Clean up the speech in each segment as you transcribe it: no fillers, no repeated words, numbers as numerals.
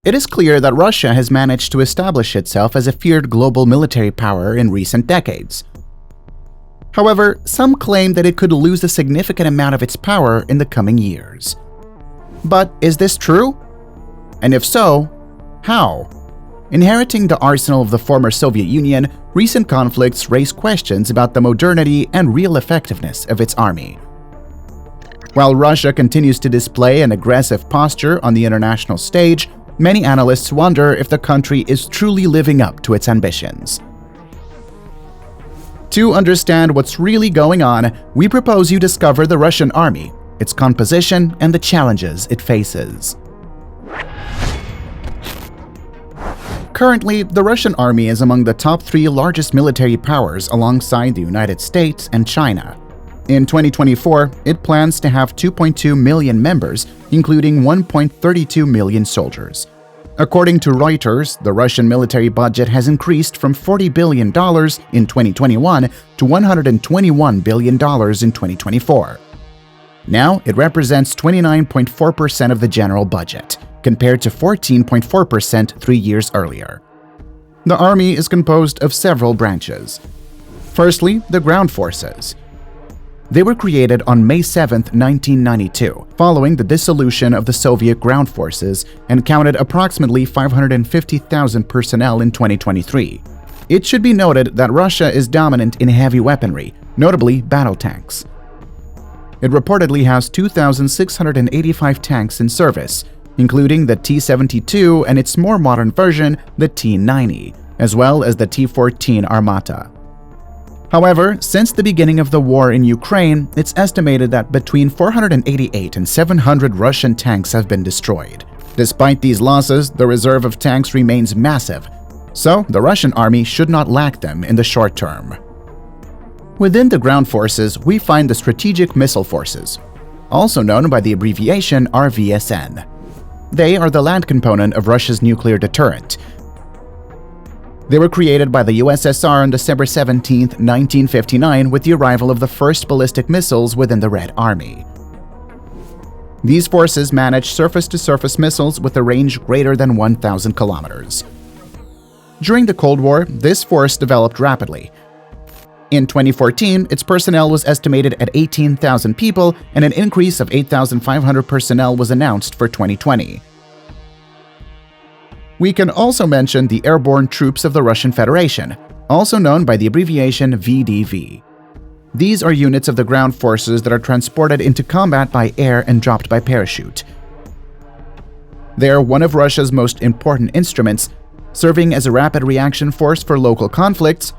It is clear that Russia has managed to establish itself as a feared global military power in recent decades. However, some claim that it could lose a significant amount of its power in the coming years. But is this true? And if so, how? Inheriting the arsenal of the former Soviet Union, recent conflicts raise questions about the modernity and real effectiveness of its army. While Russia continues to display an aggressive posture on the international stage, many analysts wonder if the country is truly living up to its ambitions. To understand what's really going on, we propose you discover the Russian army, its composition, and the challenges it faces. Currently, the Russian army is among the top 3 largest military powers alongside the United States and China. In 2024, it plans to have 2.2 million members, including 1.32 million soldiers. According to Reuters, the Russian military budget has increased from $40 billion in 2021 to $121 billion in 2024. Now, it represents 29.4% of the general budget, compared to 14.4% 3 years earlier. The army is composed of several branches. Firstly, the ground forces. They were created on May 7, 1992, following the dissolution of the Soviet ground forces, and counted approximately 550,000 personnel in 2023. It should be noted that Russia is dominant in heavy weaponry, notably battle tanks. It reportedly has 2,685 tanks in service, including the T-72 and its more modern version, the T-90, as well as the T-14 Armata. However, since the beginning of the war in Ukraine, it's estimated that between 488 and 700 Russian tanks have been destroyed. Despite these losses, the reserve of tanks remains massive, so the Russian army should not lack them in the short term. Within the ground forces, we find the Strategic Missile Forces, also known by the abbreviation RVSN. They are the land component of Russia's nuclear deterrent. They were created by the USSR on December 17, 1959, with the arrival of the first ballistic missiles within the Red Army. These forces manage surface-to-surface missiles with a range greater than 1,000 kilometers. During the Cold War, this force developed rapidly. In 2014, its personnel was estimated at 18,000 people, and an increase of 8,500 personnel was announced for 2020. We can also mention the Airborne Troops of the Russian Federation, also known by the abbreviation VDV. These are units of the ground forces that are transported into combat by air and dropped by parachute. They are one of Russia's most important instruments, serving as a rapid reaction force for local conflicts,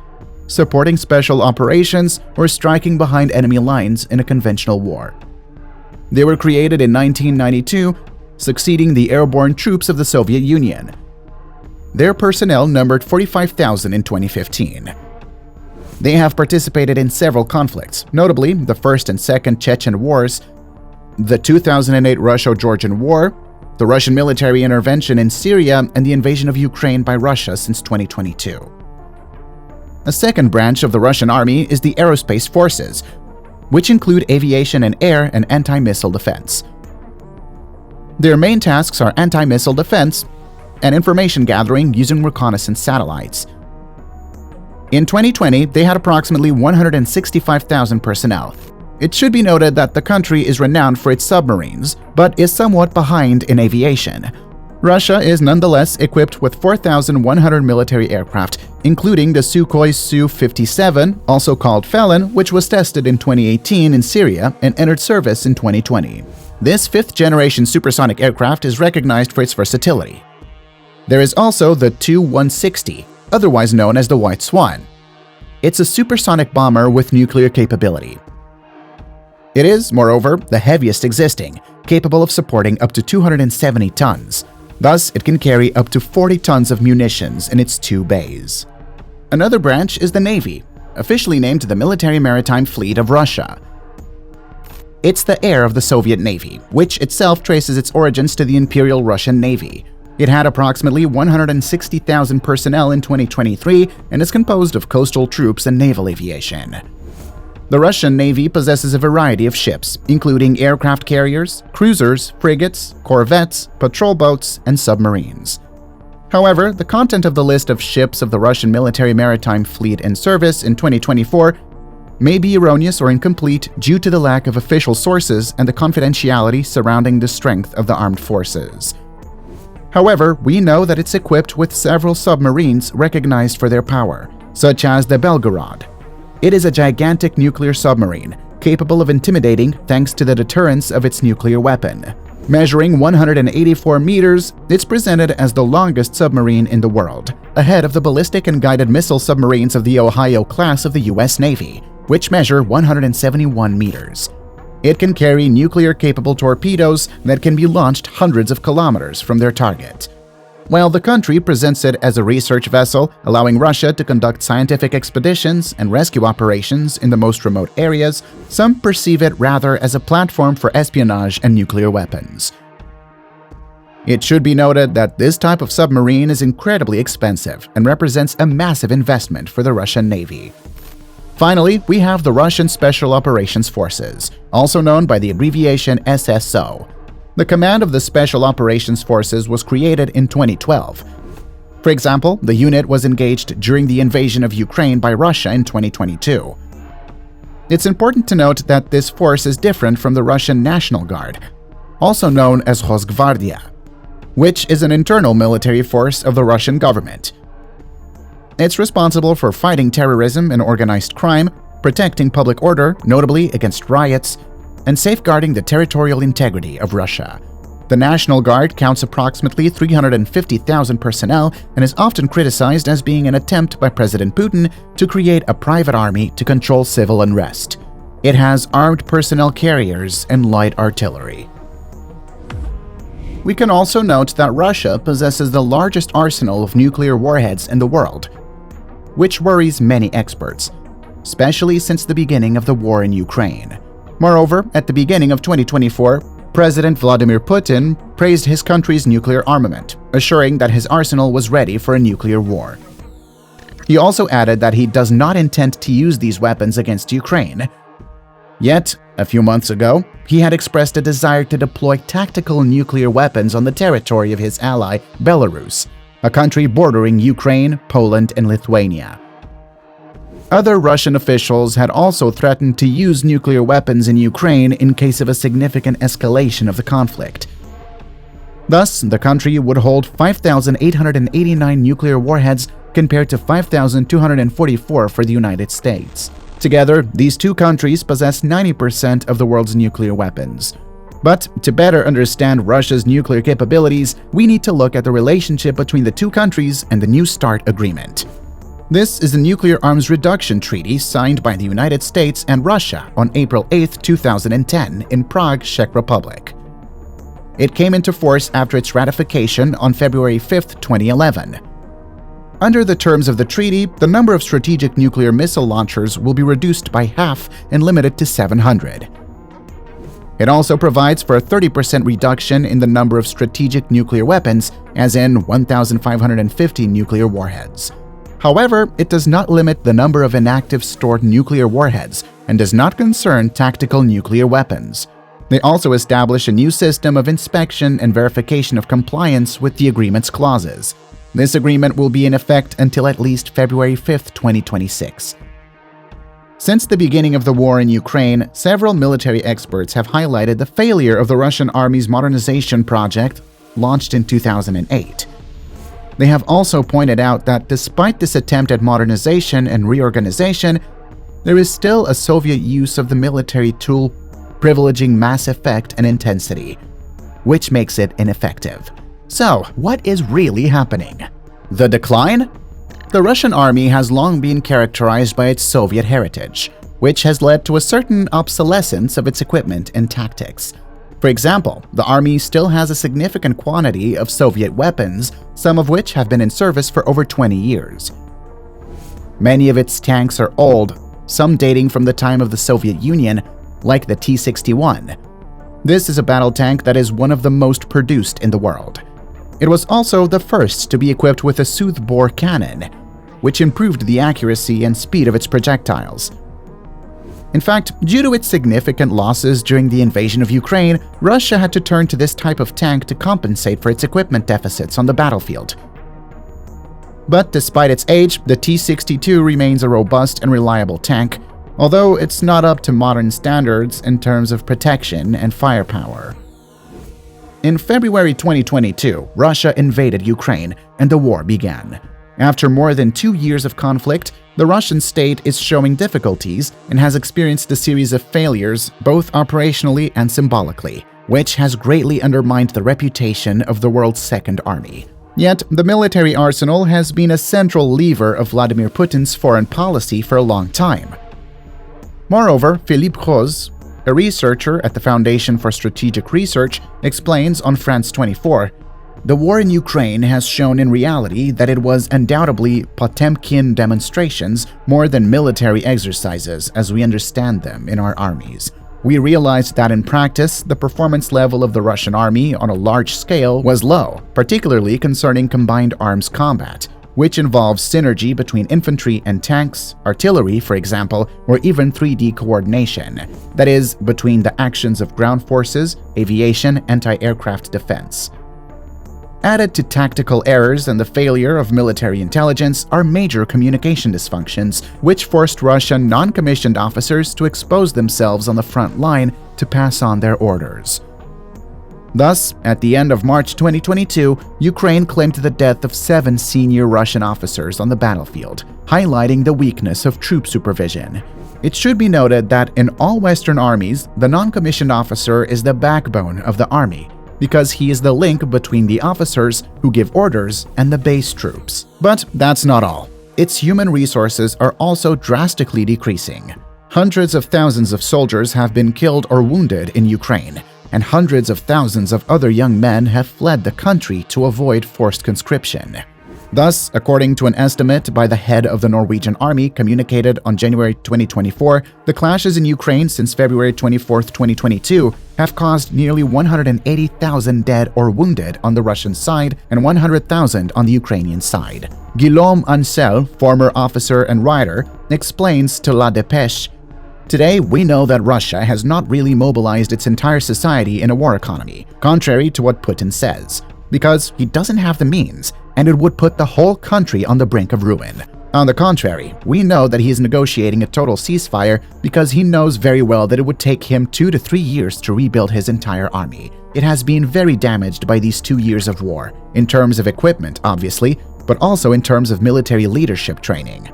supporting special operations, or striking behind enemy lines in a conventional war. They were created in 1992, succeeding the Airborne Troops of the Soviet Union. Their personnel numbered 45,000 in 2015. They have participated in several conflicts, notably the First and Second Chechen Wars, the 2008 Russo-Georgian War, the Russian military intervention in Syria, and the invasion of Ukraine by Russia since 2022. A second branch of the Russian army is the Aerospace Forces, which include aviation and air and anti-missile defense. Their main tasks are anti-missile defense and information gathering using reconnaissance satellites. In 2020, they had approximately 165,000 personnel. It should be noted that the country is renowned for its submarines, but is somewhat behind in aviation. Russia is nonetheless equipped with 4,100 military aircraft, including the Sukhoi Su-57, also called Felon, which was tested in 2018 in Syria and entered service in 2020. This fifth-generation supersonic aircraft is recognized for its versatility. There is also the Tu-160, otherwise known as the White Swan. It's a supersonic bomber with nuclear capability. It is, moreover, the heaviest existing, capable of supporting up to 270 tons. Thus, it can carry up to 40 tons of munitions in its 2 bays. Another branch is the Navy, officially named the Military Maritime Fleet of Russia. It's the heir of the Soviet Navy, which itself traces its origins to the Imperial Russian Navy. It had approximately 160,000 personnel in 2023 and is composed of coastal troops and naval aviation. The Russian Navy possesses a variety of ships, including aircraft carriers, cruisers, frigates, corvettes, patrol boats, and submarines. However, the content of the list of ships of the Russian military maritime fleet in service in 2024 may be erroneous or incomplete due to the lack of official sources and the confidentiality surrounding the strength of the armed forces. However, we know that it's equipped with several submarines recognized for their power, such as the Belgorod. It is a gigantic nuclear submarine, capable of intimidating thanks to the deterrence of its nuclear weapon. Measuring 184 meters, it's presented as the longest submarine in the world, ahead of the ballistic and guided missile submarines of the Ohio class of the U.S. Navy, which measure 171 meters. It can carry nuclear-capable torpedoes that can be launched hundreds of kilometers from their target. While the country presents it as a research vessel, allowing Russia to conduct scientific expeditions and rescue operations in the most remote areas, some perceive it rather as a platform for espionage and nuclear weapons. It should be noted that this type of submarine is incredibly expensive and represents a massive investment for the Russian Navy. Finally, we have the Russian Special Operations Forces, also known by the abbreviation SSO. The command of the Special Operations Forces was created in 2012. For example, the unit was engaged during the invasion of Ukraine by Russia in 2022. It's important to note that this force is different from the Russian National Guard, also known as Rosgvardia, which is an internal military force of the Russian government. It's responsible for fighting terrorism and organized crime, protecting public order, notably against riots, and safeguarding the territorial integrity of Russia. The National Guard counts approximately 350,000 personnel and is often criticized as being an attempt by President Putin to create a private army to control civil unrest. It has armed personnel carriers and light artillery. We can also note that Russia possesses the largest arsenal of nuclear warheads in the world, which worries many experts, especially since the beginning of the war in Ukraine. Moreover, at the beginning of 2024, President Vladimir Putin praised his country's nuclear armament, assuring that his arsenal was ready for a nuclear war. He also added that he does not intend to use these weapons against Ukraine. Yet, a few months ago, he had expressed a desire to deploy tactical nuclear weapons on the territory of his ally, Belarus, a country bordering Ukraine, Poland, and Lithuania. Other Russian officials had also threatened to use nuclear weapons in Ukraine in case of a significant escalation of the conflict. Thus, the country would hold 5,889 nuclear warheads compared to 5,244 for the United States. Together, these two countries possess 90% of the world's nuclear weapons. But to better understand Russia's nuclear capabilities, we need to look at the relationship between the two countries and the New START agreement. This is the Nuclear Arms Reduction Treaty signed by the United States and Russia on April 8, 2010 in Prague, Czech Republic. It came into force after its ratification on February 5, 2011. Under the terms of the treaty, the number of strategic nuclear missile launchers will be reduced by half and limited to 700. It also provides for a 30% reduction in the number of strategic nuclear weapons, as in 1,550 nuclear warheads. However, it does not limit the number of inactive stored nuclear warheads and does not concern tactical nuclear weapons. They also establish a new system of inspection and verification of compliance with the agreement's clauses. This agreement will be in effect until at least February 5, 2026. Since the beginning of the war in Ukraine, several military experts have highlighted the failure of the Russian army's modernization project, launched in 2008. They have also pointed out that despite this attempt at modernization and reorganization, there is still a Soviet use of the military tool privileging mass effect and intensity, which makes it ineffective. So, what is really happening? The decline? The Russian army has long been characterized by its Soviet heritage, which has led to a certain obsolescence of its equipment and tactics. For example, the army still has a significant quantity of Soviet weapons, some of which have been in service for over 20 years. Many of its tanks are old, some dating from the time of the Soviet Union, like the T-61. This is a battle tank that is one of the most produced in the world. It was also the first to be equipped with a smoothbore cannon, which improved the accuracy and speed of its projectiles. In fact, due to its significant losses during the invasion of Ukraine, Russia had to turn to this type of tank to compensate for its equipment deficits on the battlefield. But despite its age, the T-62 remains a robust and reliable tank, although it's not up to modern standards in terms of protection and firepower. In February 2022, Russia invaded Ukraine, and the war began. After more than 2 years of conflict, the Russian state is showing difficulties and has experienced a series of failures, both operationally and symbolically, which has greatly undermined the reputation of the world's second army. Yet, the military arsenal has been a central lever of Vladimir Putin's foreign policy for a long time. Moreover, Philippe Rose, a researcher at the Foundation for Strategic Research, explains on France 24, "The war in Ukraine has shown in reality that it was undoubtedly Potemkin demonstrations more than military exercises as we understand them in our armies. We realized that in practice, the performance level of the Russian army on a large scale was low, particularly concerning combined arms combat, which involves synergy between infantry and tanks, artillery, for example, or even 3D coordination, that is, between the actions of ground forces, aviation, anti-aircraft defense. Added to tactical errors and the failure of military intelligence are major communication dysfunctions, which forced Russian non-commissioned officers to expose themselves on the front line to pass on their orders. Thus, at the end of March 2022, Ukraine claimed the death of 7 senior Russian officers on the battlefield, highlighting the weakness of troop supervision. It should be noted that in all Western armies, the non-commissioned officer is the backbone of the army, because he is the link between the officers who give orders and the base troops. But that's not all. Its human resources are also drastically decreasing. Hundreds of thousands of soldiers have been killed or wounded in Ukraine, and hundreds of thousands of other young men have fled the country to avoid forced conscription. Thus, according to an estimate by the head of the Norwegian army communicated on January 2024, the clashes in Ukraine since February 24, 2022 have caused nearly 180,000 dead or wounded on the Russian side and 100,000 on the Ukrainian side. Guillaume Ancel, former officer and writer, explains to La Dépêche, "Today, we know that Russia has not really mobilized its entire society in a war economy, contrary to what Putin says, because he doesn't have the means, and it would put the whole country on the brink of ruin. On the contrary, we know that he is negotiating a total ceasefire because he knows very well that it would take him 2 to 3 years to rebuild his entire army. It has been very damaged by these 2 years of war, in terms of equipment, obviously, but also in terms of military leadership training.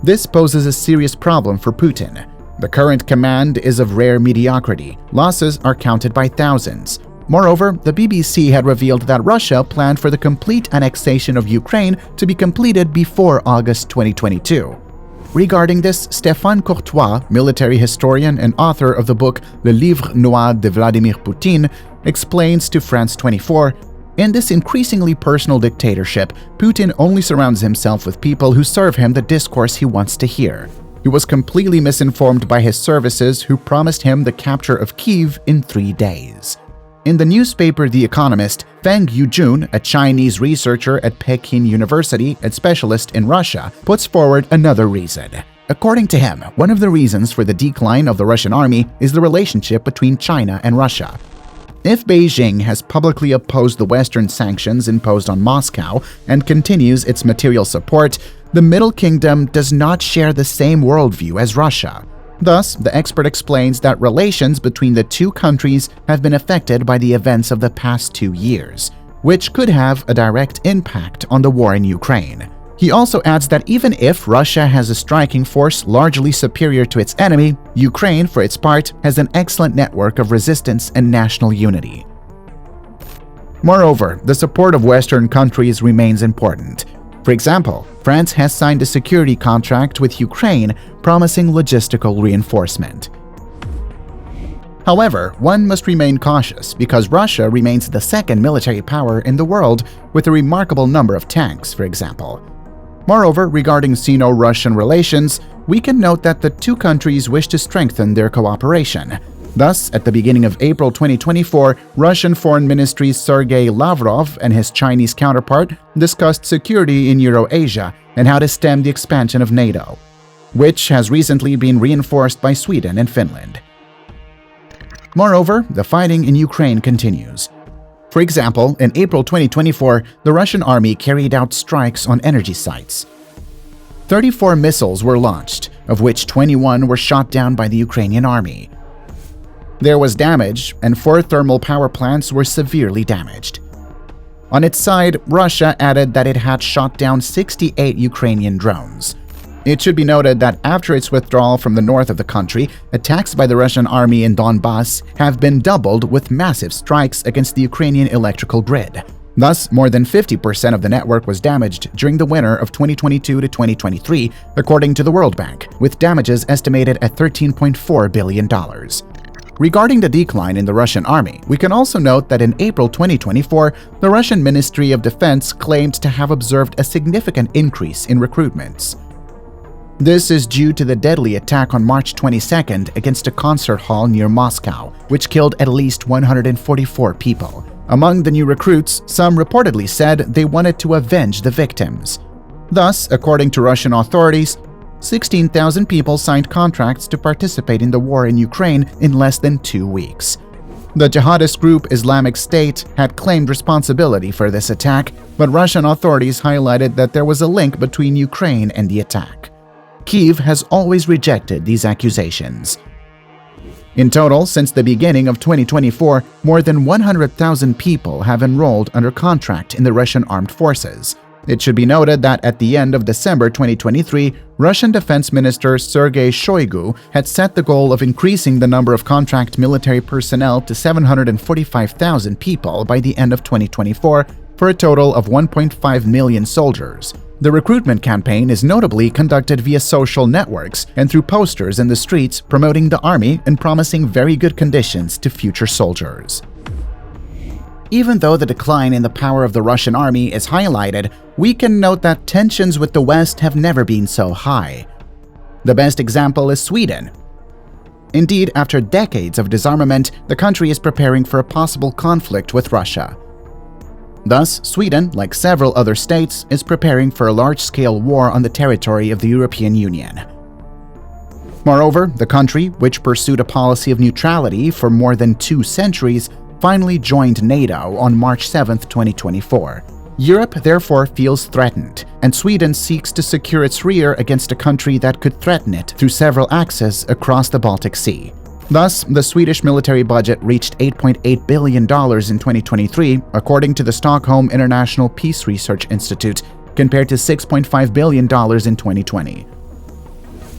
This poses a serious problem for Putin. The current command is of rare mediocrity. Losses are counted by thousands. Moreover, the BBC had revealed that Russia planned for the complete annexation of Ukraine to be completed before August 2022. Regarding this, Stéphane Courtois, military historian and author of the book Le Livre Noir de Vladimir Poutine, explains to France 24, "In this increasingly personal dictatorship, Putin only surrounds himself with people who serve him the discourse he wants to hear. He was completely misinformed by his services who promised him the capture of Kyiv in 3 days." In the newspaper The Economist, Feng Yujun, a Chinese researcher at Peking University and specialist in Russia, puts forward another reason. According to him, one of the reasons for the decline of the Russian army is the relationship between China and Russia. If Beijing has publicly opposed the Western sanctions imposed on Moscow and continues its material support, the Middle Kingdom does not share the same worldview as Russia. Thus, the expert explains that relations between the two countries have been affected by the events of the past 2 years, which could have a direct impact on the war in Ukraine. He also adds that even if Russia has a striking force largely superior to its enemy, Ukraine, for its part, has an excellent network of resistance and national unity. Moreover, the support of Western countries remains important. For example, France has signed a security contract with Ukraine promising logistical reinforcement. However, one must remain cautious because Russia remains the second military power in the world with a remarkable number of tanks, for example. Moreover, regarding Sino-Russian relations, we can note that the two countries wish to strengthen their cooperation. Thus, at the beginning of April 2024, Russian Foreign Ministry's Sergei Lavrov and his Chinese counterpart discussed security in Eurasia and how to stem the expansion of NATO. which has recently been reinforced by Sweden and Finland. Moreover, the fighting in Ukraine continues. For example, in April 2024, the Russian army carried out strikes on energy sites. 34 missiles were launched, of which 21 were shot down by the Ukrainian army. There was damage, and 4 thermal power plants were severely damaged. On its side, Russia added that it had shot down 68 Ukrainian drones. It should be noted that after its withdrawal from the north of the country, attacks by the Russian army in Donbass have been doubled with massive strikes against the Ukrainian electrical grid. Thus, more than 50% of the network was damaged during the winter of 2022 to 2023, according to the World Bank, with damages estimated at $13.4 billion. Regarding the decline in the Russian army, we can also note that in April 2024, the Russian Ministry of Defense claimed to have observed a significant increase in recruitments. This is due to the deadly attack on March 22nd against a concert hall near Moscow, which killed at least 144 people. Among the new recruits, some reportedly said they wanted to avenge the victims. Thus, according to Russian authorities, 16,000 people signed contracts to participate in the war in Ukraine in less than 2 weeks. The jihadist group Islamic State had claimed responsibility for this attack, but Russian authorities highlighted that there was a link between Ukraine and the attack. Kyiv has always rejected these accusations. In total, since the beginning of 2024, more than 100,000 people have enrolled under contract in the Russian armed forces. It should be noted that at the end of December 2023, Russian Defense Minister Sergei Shoigu had set the goal of increasing the number of contract military personnel to 745,000 people by the end of 2024, for a total of 1.5 million soldiers. The recruitment campaign is notably conducted via social networks and through posters in the streets promoting the army and promising very good conditions to future soldiers. Even though the decline in the power of the Russian army is highlighted, we can note that tensions with the West have never been so high. The best example is Sweden. Indeed, after decades of disarmament, the country is preparing for a possible conflict with Russia. Thus, Sweden, like several other states, is preparing for a large-scale war on the territory of the European Union. Moreover, the country, which pursued a policy of neutrality for more than 2 centuries, finally joined NATO on March 7, 2024. Europe therefore feels threatened, and Sweden seeks to secure its rear against a country that could threaten it through several axes across the Baltic Sea. Thus, the Swedish military budget reached $8.8 billion in 2023, according to the Stockholm International Peace Research Institute, compared to $6.5 billion in 2020.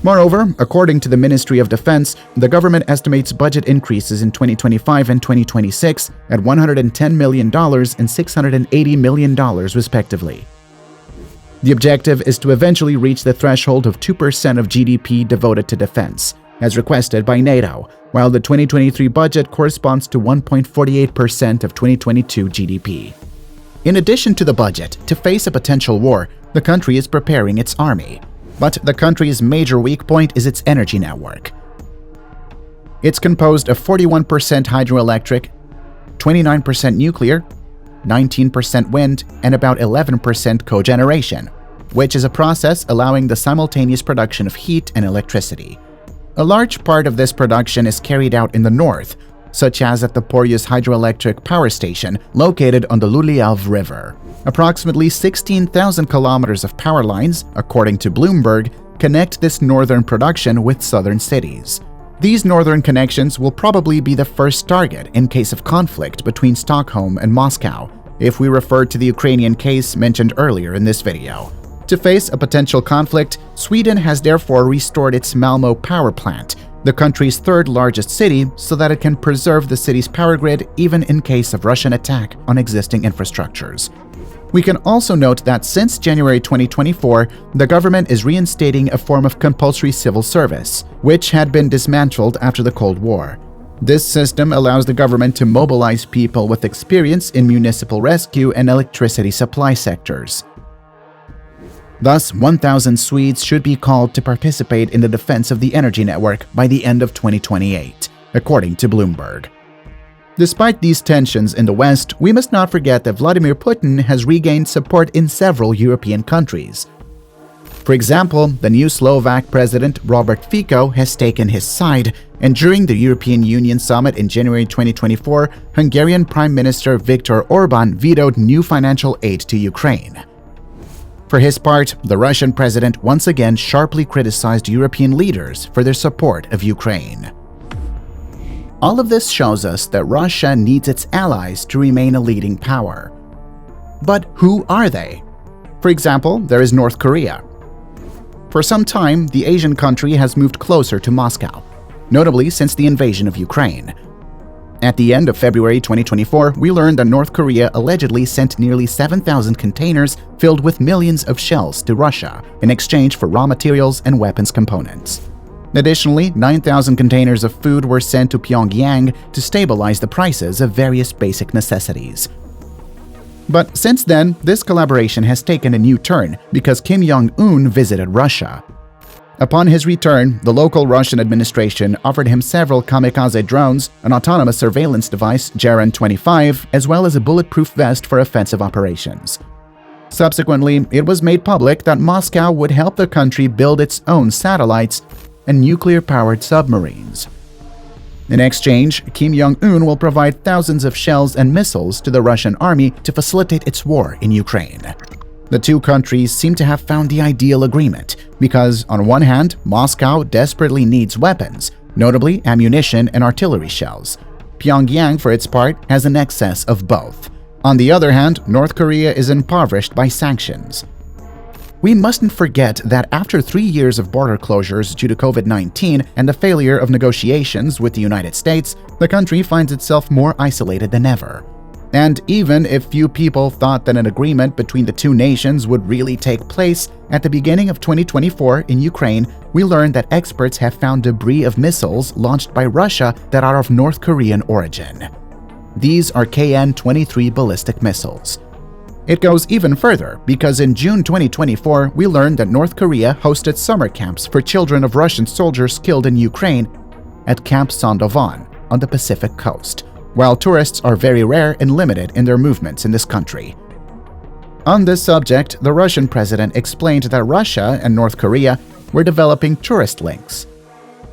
Moreover, according to the Ministry of Defense, the government estimates budget increases in 2025 and 2026 at $110 million and $680 million, respectively. The objective is to eventually reach the threshold of 2% of GDP devoted to defense, as requested by NATO, while the 2023 budget corresponds to 1.48% of 2022 GDP. In addition to the budget, to face a potential war, the country is preparing its army. But the country's major weak point is its energy network. It's composed of 41% hydroelectric, 29% nuclear, 19% wind, and about 11% cogeneration, which is a process allowing the simultaneous production of heat and electricity. A large part of this production is carried out in the north, such as at the Porteous hydroelectric power station located on the Luleälv River. Approximately 16,000 kilometers of power lines, according to Bloomberg, connect this northern production with southern cities. These northern connections will probably be the first target in case of conflict between Stockholm and Moscow, if we refer to the Ukrainian case mentioned earlier in this video. To face a potential conflict, Sweden has therefore restored its Malmo power plant, the country's third largest city, so that it can preserve the city's power grid even in case of Russian attack on existing infrastructures. We can also note that since January 2024, the government is reinstating a form of compulsory civil service, which had been dismantled after the Cold War. This system allows the government to mobilize people with experience in municipal rescue and electricity supply sectors. Thus, 1,000 Swedes should be called to participate in the defense of the energy network by the end of 2028, according to Bloomberg. Despite these tensions in the West, we must not forget that Vladimir Putin has regained support in several European countries. For example, the new Slovak president Robert Fico has taken his side, and during the European Union summit in January 2024, Hungarian Prime Minister Viktor Orban vetoed new financial aid to Ukraine. For his part, the Russian president once again sharply criticized European leaders for their support of Ukraine. All of this shows us that Russia needs its allies to remain a leading power. But who are they? For example, there is North Korea. For some time, the Asian country has moved closer to Moscow, notably since the invasion of Ukraine. At the end of February 2024, we learned that North Korea allegedly sent nearly 7,000 containers filled with millions of shells to Russia in exchange for raw materials and weapons components. Additionally, 9,000 containers of food were sent to Pyongyang to stabilize the prices of various basic necessities. But since then, this collaboration has taken a new turn because Kim Jong-un visited Russia. Upon his return, the local Russian administration offered him several kamikaze drones, an autonomous surveillance device, Geran-25, as well as a bulletproof vest for offensive operations. Subsequently, it was made public that Moscow would help the country build its own satellites and nuclear-powered submarines. In exchange, Kim Jong-un will provide thousands of shells and missiles to the Russian army to facilitate its war in Ukraine. The two countries seem to have found the ideal agreement because, on one hand, Moscow desperately needs weapons, notably ammunition and artillery shells. Pyongyang, for its part, has an excess of both. On the other hand, North Korea is impoverished by sanctions. We mustn't forget that after 3 years of border closures due to COVID-19 and the failure of negotiations with the United States, the country finds itself more isolated than ever. And even if few people thought that an agreement between the two nations would really take place, at the beginning of 2024 in Ukraine, we learned that experts have found debris of missiles launched by Russia that are of North Korean origin. These are KN-23 ballistic missiles. It goes even further because in June 2024, we learned that North Korea hosted summer camps for children of Russian soldiers killed in Ukraine at Camp Sandovan on the Pacific coast, while tourists are very rare and limited in their movements in this country. On this subject, the Russian president explained that Russia and North Korea were developing tourist links,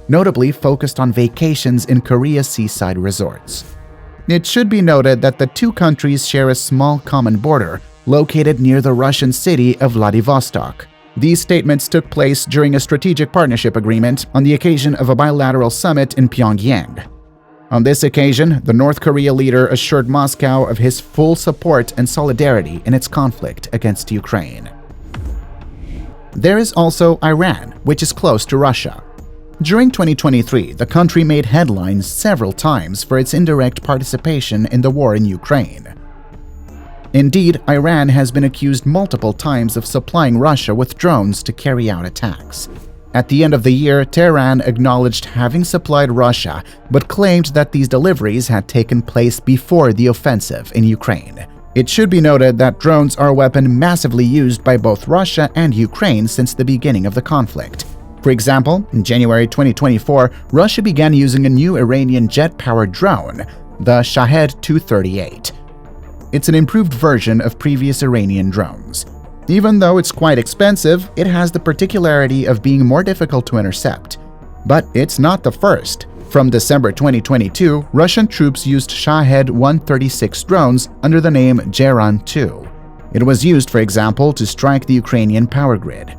notably focused on vacations in Korea's seaside resorts. It should be noted that the two countries share a small common border located near the Russian city of Vladivostok. These statements took place during a strategic partnership agreement on the occasion of a bilateral summit in Pyongyang. On this occasion, the North Korea leader assured Moscow of his full support and solidarity in its conflict against Ukraine. There is also Iran, which is close to Russia. During 2023, the country made headlines several times for its indirect participation in the war in Ukraine. Indeed, Iran has been accused multiple times of supplying Russia with drones to carry out attacks. At the end of the year, Tehran acknowledged having supplied Russia, but claimed that these deliveries had taken place before the offensive in Ukraine. It should be noted that drones are a weapon massively used by both Russia and Ukraine since the beginning of the conflict. For example, in January 2024, Russia began using a new Iranian jet-powered drone, the Shahed 238. It's an improved version of previous Iranian drones. Even though it's quite expensive, it has the particularity of being more difficult to intercept. But it's not the first. From December 2022, Russian troops used Shahed 136 drones under the name Geran-2. It was used, for example, to strike the Ukrainian power grid.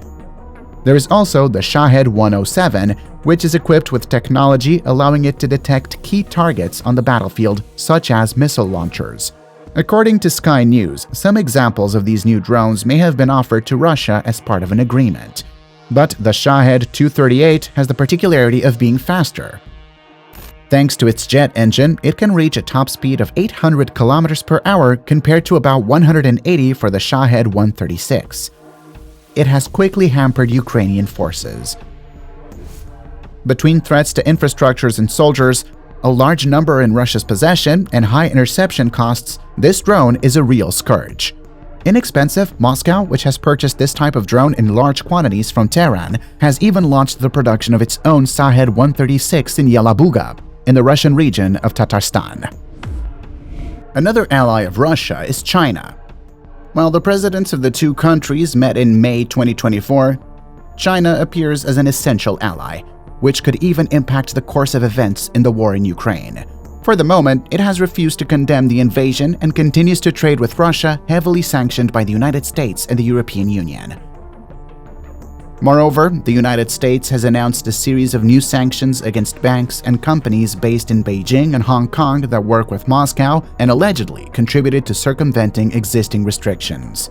There is also the Shahed 107, which is equipped with technology allowing it to detect key targets on the battlefield, such as missile launchers. According to Sky News, some examples of these new drones may have been offered to Russia as part of an agreement. But the Shahed 238 has the particularity of being faster. Thanks to its jet engine, it can reach a top speed of 800 km per hour compared to about 180 for the Shahed 136. It has quickly hampered Ukrainian forces. Between threats to infrastructures and soldiers, a large number in Russia's possession, and high interception costs, this drone is a real scourge. Inexpensive, Moscow, which has purchased this type of drone in large quantities from Tehran, has even launched the production of its own Shahed 136 in Yelabuga, in the Russian region of Tatarstan. Another ally of Russia is China. While the presidents of the two countries met in May 2024, China appears as an essential ally, which could even impact the course of events in the war in Ukraine. For the moment, it has refused to condemn the invasion and continues to trade with Russia, heavily sanctioned by the United States and the European Union. Moreover, the United States has announced a series of new sanctions against banks and companies based in Beijing and Hong Kong that work with Moscow and allegedly contributed to circumventing existing restrictions.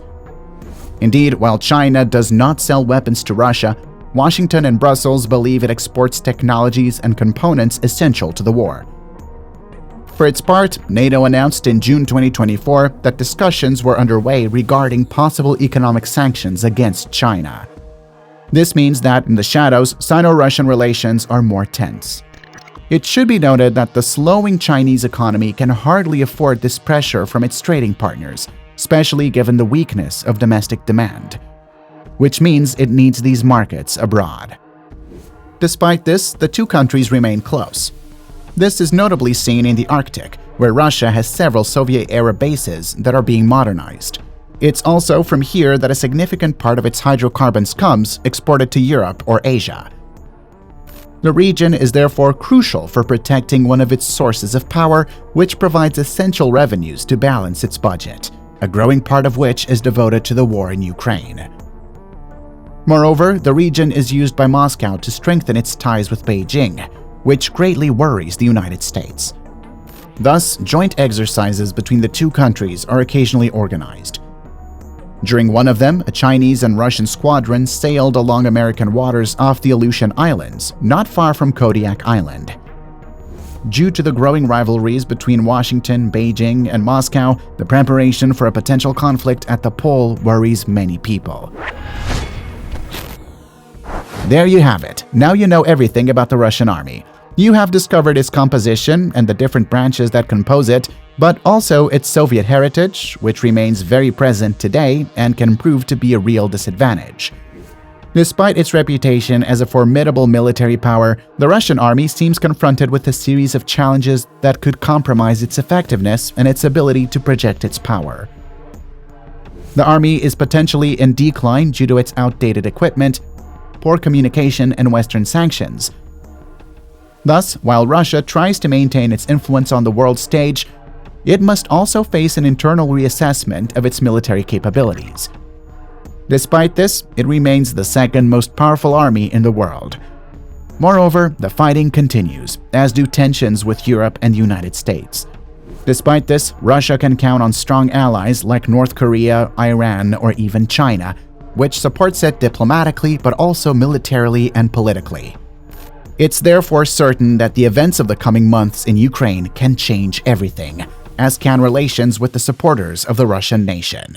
Indeed, while China does not sell weapons to Russia, Washington and Brussels believe it exports technologies and components essential to the war. For its part, NATO announced in June 2024 that discussions were underway regarding possible economic sanctions against China. This means that, in the shadows, Sino-Russian relations are more tense. It should be noted that the slowing Chinese economy can hardly afford this pressure from its trading partners, especially given the weakness of domestic demand, which means it needs these markets abroad. Despite this, the two countries remain close. This is notably seen in the Arctic, where Russia has several Soviet-era bases that are being modernized. It's also from here that a significant part of its hydrocarbons comes, exported to Europe or Asia. The region is therefore crucial for protecting one of its sources of power, which provides essential revenues to balance its budget, a growing part of which is devoted to the war in Ukraine. Moreover, the region is used by Moscow to strengthen its ties with Beijing, which greatly worries the United States. Thus, joint exercises between the two countries are occasionally organized. During one of them, a Chinese and Russian squadron sailed along American waters off the Aleutian Islands, not far from Kodiak Island. Due to the growing rivalries between Washington, Beijing, and Moscow, the preparation for a potential conflict at the pole worries many people. There you have it. Now you know everything about the Russian army. You have discovered its composition and the different branches that compose it, but also its Soviet heritage, which remains very present today and can prove to be a real disadvantage. Despite its reputation as a formidable military power, the Russian army seems confronted with a series of challenges that could compromise its effectiveness and its ability to project its power. The army is potentially in decline due to its outdated equipment, poor communication, and Western sanctions. Thus, while Russia tries to maintain its influence on the world stage, it must also face an internal reassessment of its military capabilities. Despite this, it remains the second most powerful army in the world. Moreover, the fighting continues, as do tensions with Europe and the United States. Despite this, Russia can count on strong allies like North Korea, Iran, or even China, which supports it diplomatically but also militarily and politically. It's therefore certain that the events of the coming months in Ukraine can change everything, as can relations with the supporters of the Russian nation.